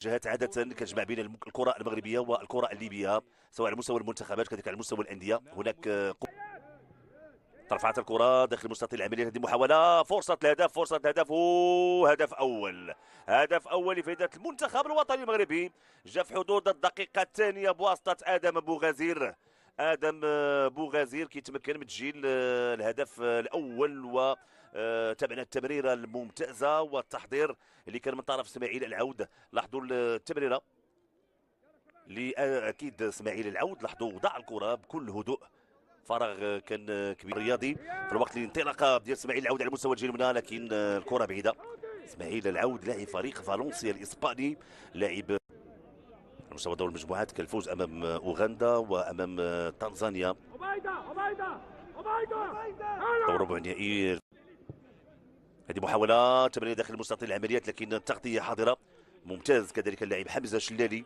جهات عادة كتجمع بين الكرة المغربية والكرة الليبية سواء على مستوى المنتخبات كذلك على مستوى الأندية. هناك رفعت الكرة داخل مستطيل العملية، هذه محاولة، فرصة الهدف، فرصة الهدف، هدف أول، هدف أول لفائدة المنتخب الوطني المغربي، جاء في حدود الدقيقة الثانية بواسطة آدم بوغازير. آدم بوغازير كيتمكن من تسجيل الهدف الأول، و تابعنا التمريرة الممتازة والتحضير اللي كان من طرف اسماعيل العود. لاحظوا التمريرة اللي أكيد اسماعيل العود، لاحظوا وضع الكرة بكل هدوء، فراغ كان كبير رياضي في الوقت اللي انطلاقه ديال اسماعيل العود على المستوى الجهه اليمنى، لكن الكره بعيده. اسماعيل العود لاعب فريق فالنسيا الاسباني، لاعب على مستوى دور المجموعات كالفوز امام اوغندا وامام تنزانيا دور ربع النهائي. هذه محاوله تمرير داخل مستطيل العمليات لكن التغطيه حاضره، ممتاز كذلك اللاعب حمزه شلالي.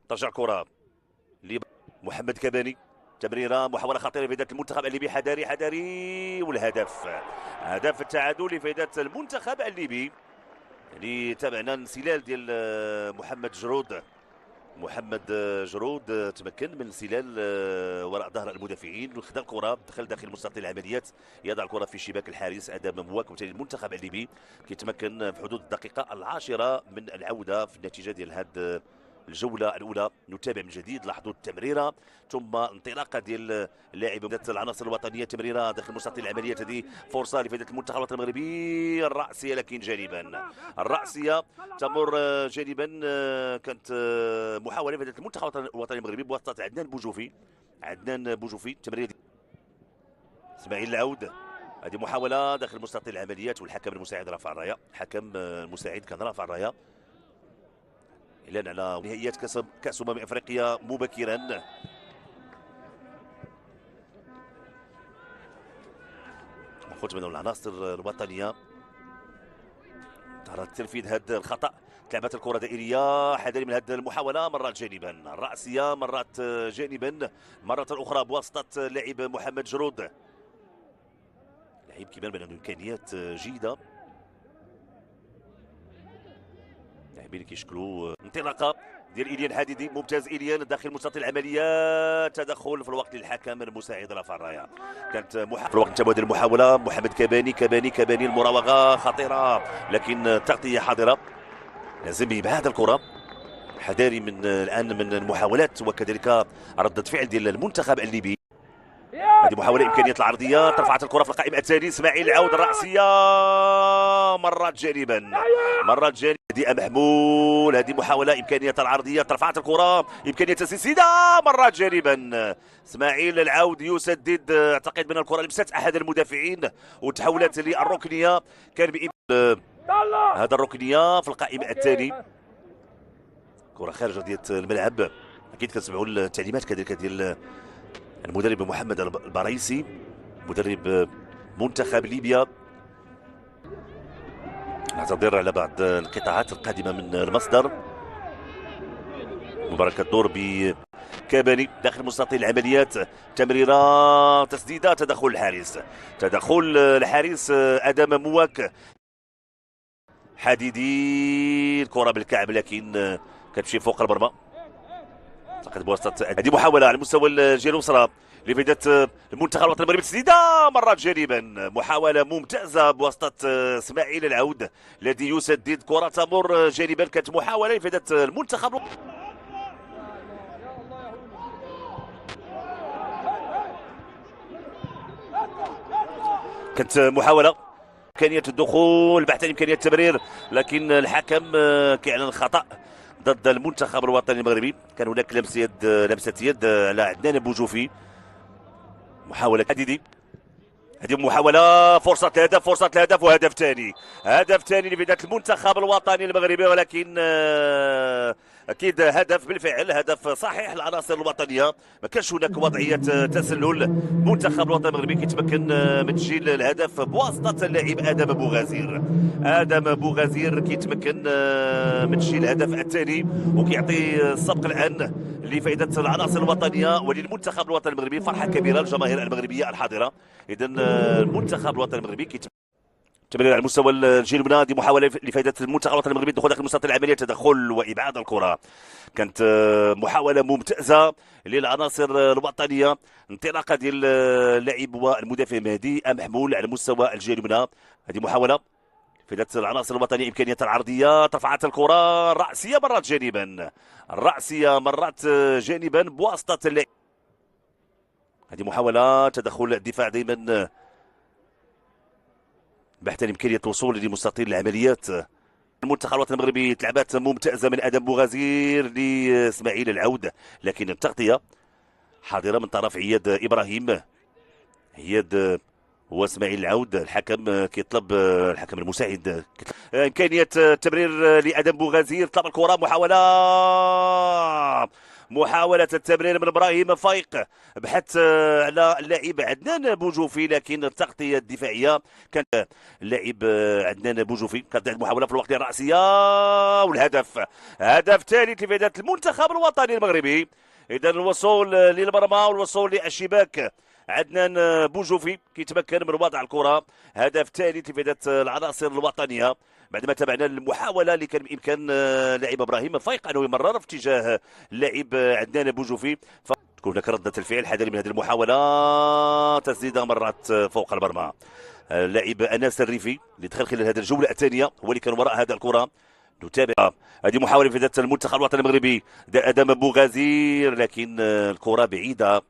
ترجع كره لمحمد كباني، تمريره محاوله خطيره لفائده المنتخب الليبي، حذاري حذاري، والهدف هدف التعادل لفائده المنتخب الليبي. يعني تابعنا انسلال ديال محمد جرود تمكن من انسلال وراء ظهر المدافعين وخذا الكره، دخل داخل مستطيل العمليات، يضع الكره في شباك الحارس ادم مواك، وبالتالي المنتخب الليبي كيتمكن في حدود الدقيقه العاشره من العوده في النتيجه ديال هذا الجوله الاولى. نتابع من جديد، لاحظوا التمريره ثم انطلاقه ديال اللاعب العناصر الوطنيه، تمريره داخل مستطيل العمليات، هذه فرصه لفائده المنتخب الوطني المغربي، الراسيه لكن جانبا، الراسيه تمر جانبا. كانت محاوله لفائده المنتخب الوطني المغربي بواسطه عدنان بوجوفي، تمريره اسماعيل العود، هذه محاوله داخل مستطيل العمليات، والحكم المساعد رفع الرايه، الحكم المساعد كان رافع الرايه. اعلان على نهائيات كاس افريقيا مبكرا. خرج من العناصر الوطنيه ترى تنفيذ هذا الخطا، لعبت الكره دائريه، حذري من هذه المحاوله، مرات جانبا الراسيه، مرات جانبا، مره اخرى بواسطه اللاعب محمد جرود، لاعب كيبان بان عنده امكانيات جيده، لاعبين كيشكلوا. انطلاقه ديال إليان حديدي، ممتاز إليان داخل مستطيل العمليات، تدخل في الوقت للحكم المساعد رفع الرايه. كانت في الوقت تبادل المحاوله، محمد كباني المراوغه خطيره لكن تغطيه حاضره، لازم يبعد الكره، حذاري من الان من المحاولات وكذلك ردة فعل ديال المنتخب الليبي. هذه محاولة إمكانية العرضية، رفعت الكرة في القائمة الثاني، اسماعيل العود، الرأسية مرات جانبا، هديئة محمول، هذه محاولة إمكانية العرضية، رفعت الكرة، إمكانية تسديد مرات جانبا، اسماعيل العود يسدد، أعتقد من الكرة لمست أحد المدافعين وتحولت للركنية، كان بإمكان هذا الركنية في القائمة الثاني، كرة خارج أرضية الملعب. أكيد كتسمعوا التعليمات كذلك ديال المدرب محمد البرايسي مدرب منتخب ليبيا. نعتذر على بعض القطاعات القادمة من المصدر. مباراة كتدور بكاباني داخل مستطيل العمليات، تمريرة، تسديدة، تدخل الحارس أدم مواك، حديدي، الكرة بالكعب لكن كتمشي فوق المرمى، اعتقد بواسطه هذه محاوله على مستوى الجهه اليسرى لفائده المنتخب الوطني المغربي، تسديده مرات جانبا، محاوله ممتازه بواسطه اسماعيل العود الذي يسدد، كره تمر جانبا، كانت محاوله لفائده المنتخب. كانت محاوله امكانيه الدخول، بحث عن امكانيه التمرير، لكن الحكم كيعلن خطا ضد المنتخب الوطني المغربي. كان هناك لمسه يد على عدنان بوجوفي. محاوله حديدي، هذه محاوله، فرصه الهدف وهدف ثاني لفائده المنتخب الوطني المغربي، ولكن اكيد هدف بالفعل، هدف صحيح العناصر الوطنيه، ما كانش هناك وضعيه تسلل. المنتخب الوطني المغربي كيتمكن من تسجيل الهدف بواسطه اللاعب ادم بوغازير كيتمكن من تسجيل الهدف الثاني، وكيعطي السبق الان لفائده العناصر الوطنيه وللمنتخب الوطني المغربي. فرحه كبيره للجماهير المغربيه الحاضره. اذا المنتخب الوطني المغربي تمرير على مستوى الجيل اليمنى، محاوله لفائده المنتخب الوطني المغربي الدخول داخل المسطره العمليه، تدخل وابعاد الكره. كانت محاوله ممتازه للعناصر الوطنيه، انطلاقه ديال اللاعب والمدافع مهدي محمول على مستوى الجهه اليمنى. هذه محاوله فائده العناصر الوطنيه، امكانيه العرضيه، رفعت الكره الراسيه مرات جانبا، الراسيه مرات جانبا بواسطه اللاعب. هذه محاوله تدخل الدفاع دائما بحث عن امكانيه الوصول لمستطيل العمليات. المنتخب الوطني المغربي تلعبات ممتازه من ادم بوغازير لاسماعيل العود، لكن التغطيه حاضره من طرف عياد ابراهيم. عياد هو اسماعيل العود، الحكم كيطلب، الحكم المساعد امكانيه التمرير لادم بوغازير، طلب الكره، محاولة التمرير من ابراهيم فايق، بحث على اللاعب عدنان بوجوفي، لكن التغطية الدفاعية كانت اللاعب عدنان بوجوفي. كانت المحاولة في الوقت الرأسية والهدف، هدف ثالث لفائدة المنتخب الوطني المغربي. إذا الوصول للمرمى والوصول للشباك، عدنان بوجوفي كيتمكن من وضع الكرة، هدف ثالث لفائدة العناصر الوطنية. بعدما تابعنا المحاولة اللي كان بإمكان لاعب إبراهيم فايق أنه يمرر في اتجاه اللاعب عدنان بوجوفي، تكون هناك ردة الفعل حذري من هذه المحاولة، تسديدة مرات فوق المرمى. اللاعب أناس الريفي اللي دخل خلال هذه الجولة الثانية هو اللي كان وراء هذا الكرة. نتابع هذه محاولة في ذات المنتخب الوطني المغربي، ادم بوغازير، لكن الكرة بعيدة